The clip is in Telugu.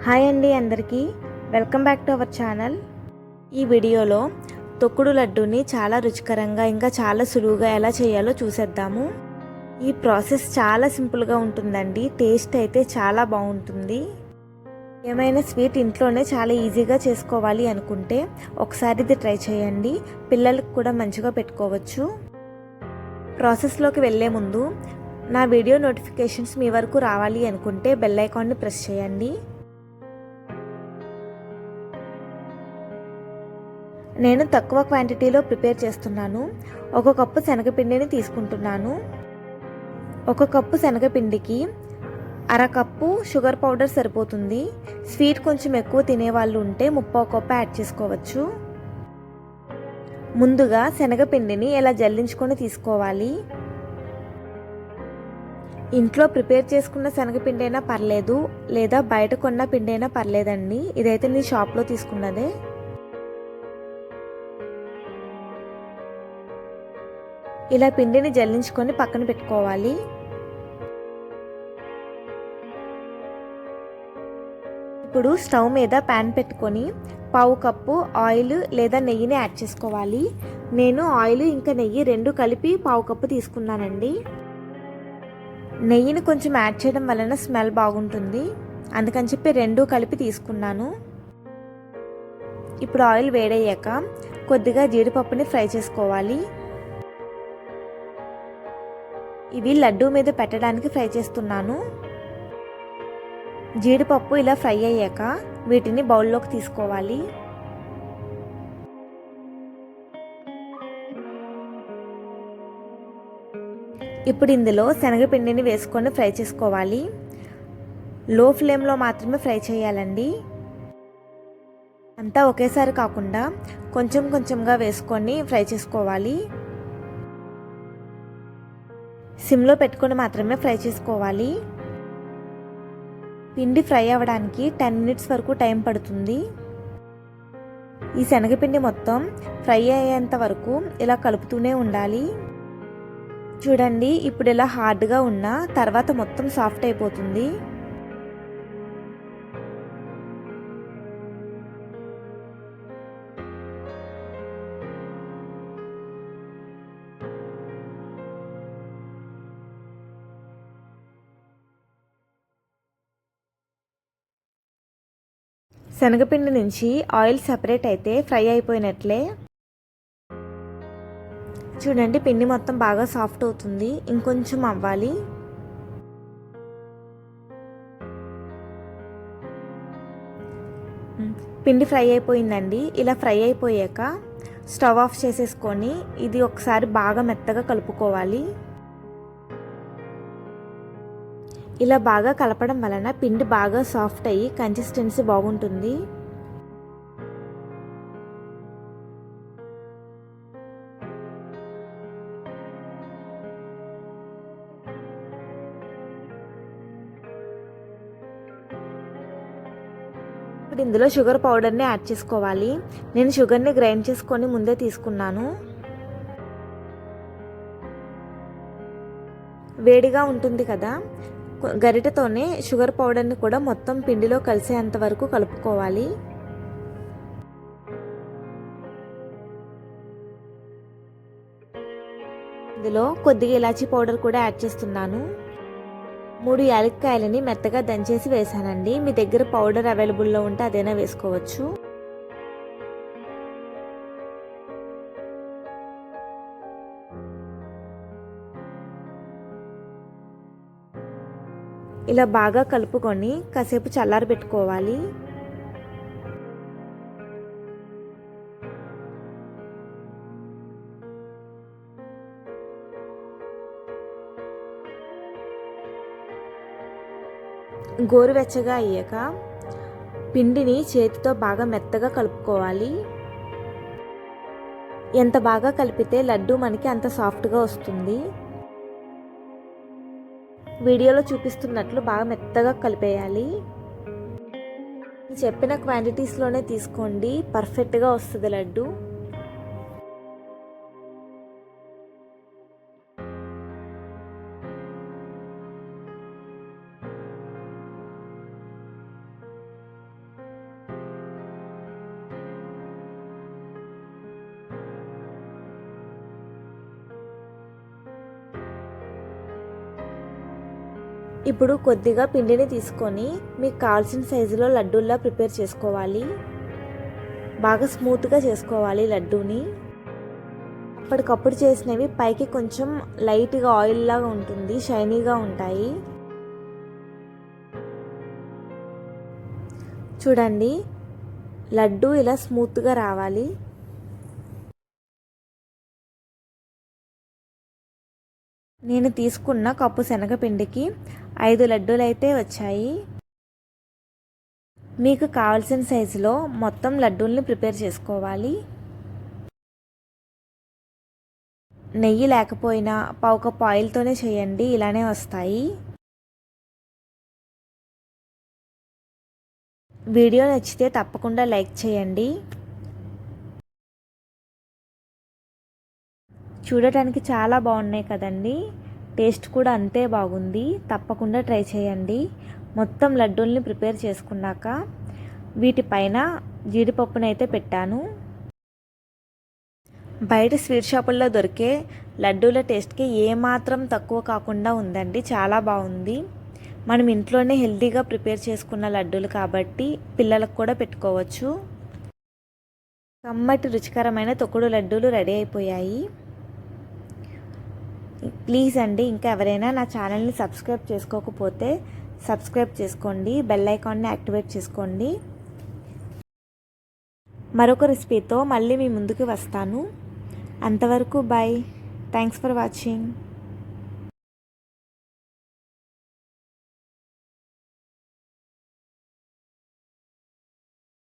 హాయ్ అండి అందరికీ welcome back to our channel. ఈ వీడియోలో తొక్కుడు లడ్డూని చాలా రుచికరంగా ఇంకా చాలా సులువుగా ఎలా చేయాలో చూసేద్దాము. ఈ ప్రాసెస్ చాలా సింపుల్గా ఉంటుందండి. టేస్ట్ అయితే చాలా బాగుంటుంది. ఏమైనా స్వీట్ ఇంట్లోనే చాలా ఈజీగా చేసుకోవాలి అనుకుంటే ఒకసారి ఇది ట్రై చేయండి. పిల్లలకు కూడా మంచిగా పెట్టుకోవచ్చు. ప్రాసెస్లోకి వెళ్ళే ముందు నా వీడియో నోటిఫికేషన్స్ మీ వరకు రావాలి అనుకుంటే బెల్ ఐకాన్ని ప్రెస్ చేయండి. నేను తక్కువ క్వాంటిటీలో ప్రిపేర్ చేస్తున్నాను. 1 కప్పు శనగపిండిని తీసుకుంటున్నాను. 1 కప్పు శనగపిండికి 1/2 కప్పు షుగర్ పౌడర్ సరిపోతుంది. స్వీట్ కొంచెం ఎక్కువ తినేవాళ్ళు ఉంటే 3/4 కప్పు యాడ్ చేసుకోవచ్చు. ముందుగా శనగపిండిని ఇలా జల్లించుకొని తీసుకోవాలి. ఇంట్లో ప్రిపేర్ చేసుకున్న శనగపిండి అయినా పర్లేదు, లేదా బయట కొన్న పిండి అయినా పర్లేదండి. ఇదైతే నేను షాప్లో తీసుకున్నదే. ఇలా పిండిని జల్లించుకొని పక్కన పెట్టుకోవాలి. ఇప్పుడు స్టవ్ మీద ప్యాన్ పెట్టుకొని 1/4 కప్పు ఆయిల్ లేదా నెయ్యిని యాడ్ చేసుకోవాలి. నేను ఆయిల్ ఇంకా నెయ్యి 2 కలిపి 1/4 కప్పు తీసుకున్నానండి. నెయ్యిని కొంచెం యాడ్ చేయడం వలన స్మెల్ బాగుంటుంది, అందుకని చెప్పి 2 కలిపి తీసుకున్నాను. ఇప్పుడు ఆయిల్ వేడయ్యాక కొద్దిగా జీడిపప్పుని ఫ్రై చేసుకోవాలి. ఇవి లడ్డూ మీద పెట్టడానికి ఫ్రై చేస్తున్నాను. జీడిపప్పు ఇలా ఫ్రై అయ్యాక వీటిని బౌల్లోకి తీసుకోవాలి. ఇప్పుడు ఇందులో శనగపిండిని వేసుకొని ఫ్రై చేసుకోవాలి. లో ఫ్లేమ్లో మాత్రమే ఫ్రై చేయాలండి. అంతా ఒకేసారి కాకుండా కొంచెం కొంచెంగా వేసుకొని ఫ్రై చేసుకోవాలి. సిమ్లో పెట్టుకొని మాత్రమే ఫ్రై చేసుకోవాలి. పిండి ఫ్రై అవ్వడానికి 10 మినిట్స్ వరకు టైం పడుతుంది. ఈ శనగపిండి మొత్తం ఫ్రై అయ్యేంత వరకు ఇలా కలుపుతూనే ఉండాలి. చూడండి, ఇప్పుడు ఇలా హార్డ్గా ఉన్న తర్వాత మొత్తం సాఫ్ట్ అయిపోతుంది. శనగపిండి నుంచి ఆయిల్ సెపరేట్ అయితే ఫ్రై అయిపోయినట్లే. చూడండి, పిండి మొత్తం బాగా సాఫ్ట్ అవుతుంది. ఇంకొంచెం అవ్వాలి. పిండి ఫ్రై అయిపోయిందండి. ఇలా ఫ్రై అయిపోయాక స్టవ్ ఆఫ్ చేసేసుకొని ఇది ఒకసారి బాగా మెత్తగా కలుపుకోవాలి. ఇలా బాగా కలపడం వలన పిండి బాగా సాఫ్ట్ అయ్యి కన్సిస్టెన్సీ బాగుంటుంది. ఇప్పుడు ఇందులో షుగర్ పౌడర్ని యాడ్ చేసుకోవాలి. నేను షుగర్ని గ్రైండ్ చేసుకొని ముందే తీసుకున్నాను. వేడిగా ఉంటుంది కదా, గరిటెతోనే షుగర్ పౌడర్ని కూడా మొత్తం పిండిలో కలిసేంత వరకు కలుపుకోవాలి. ఇందులో కొద్దిగా ఇలాచీ పౌడర్ కూడా యాడ్ చేస్తున్నాను. 3 యాలక్కాయలని మెత్తగా దంచేసి వేసానండి. మీ దగ్గర పౌడర్ అవైలబుల్లో ఉంటే అదైనా వేసుకోవచ్చు. ఇలా బాగా కలుపుకొని కాసేపు చల్లారబెట్టుకోవాలి. గోరువెచ్చగా అయ్యాక పిండిని చేతితో బాగా మెత్తగా కలుపుకోవాలి. ఎంత బాగా కలిపితే లడ్డు మనకి అంత సాఫ్ట్గా వస్తుంది. వీడియోలో చూపిస్తున్నట్లు బాగా మెత్తగా కలిపేయాలి. చెప్పిన క్వాంటిటీస్లోనే తీసుకోండి, పర్ఫెక్ట్గా వస్తుంది లడ్డు. ఇప్పుడు కొద్దిగా పిండిని తీసుకొని మీకు కావాల్సిన సైజులో లడ్డూల్లా ప్రిపేర్ చేసుకోవాలి. బాగా స్మూత్గా చేసుకోవాలి లడ్డూని. అప్పటికప్పుడు చేసినవి పైకి కొంచెం లైట్గా ఆయిల్ లాగా ఉంటుంది, షైనీగా ఉంటాయి. చూడండి, లడ్డు ఇలా స్మూత్గా రావాలి. నేను తీసుకున్న కప్పు శనగపిండికి 5 లడ్డూలు అయితే వచ్చాయి. మీకు కావాల్సిన సైజులో మొత్తం లడ్డూల్ని ప్రిపేర్ చేసుకోవాలి. నెయ్యి లేకపోయినా పావు కప్పు ఆయిల్తోనే చేయండి, ఇలానే వస్తాయి. వీడియో నచ్చితే తప్పకుండా లైక్ చేయండి. చూడటానికి చాలా బాగున్నాయి కదండి, టేస్ట్ కూడా అంతే బాగుంది. తప్పకుండా ట్రై చేయండి. మొత్తం లడ్డూల్ని ప్రిపేర్ చేసుకున్నాక వీటిపైన జీడిపప్పునైతే పెట్టాను. బయట స్వీట్ షాపుల్లో దొరికే లడ్డూల టేస్ట్కి ఏమాత్రం తక్కువ కాకుండా ఉందండి, చాలా బాగుంది. మనం ఇంట్లోనే హెల్తీగా ప్రిపేర్ చేసుకున్న లడ్డూలు కాబట్టి పిల్లలకు కూడా పెట్టుకోవచ్చు. కమ్మటి రుచికరమైన తొక్కుడు లడ్డూలు రెడీ అయిపోయాయి. ప్లీజ్ అండి, ఇంకా ఎవరైనా నా ఛానల్ని సబ్స్క్రైబ్ చేసుకోకపోతే సబ్స్క్రైబ్ చేసుకోండి, బెల్ ఐకాన్ని యాక్టివేట్ చేసుకోండి. మరొక రెసిపీతో మళ్ళీ మీ ముందుకు వస్తాను. అంతవరకు బాయ్. Thanks for watching.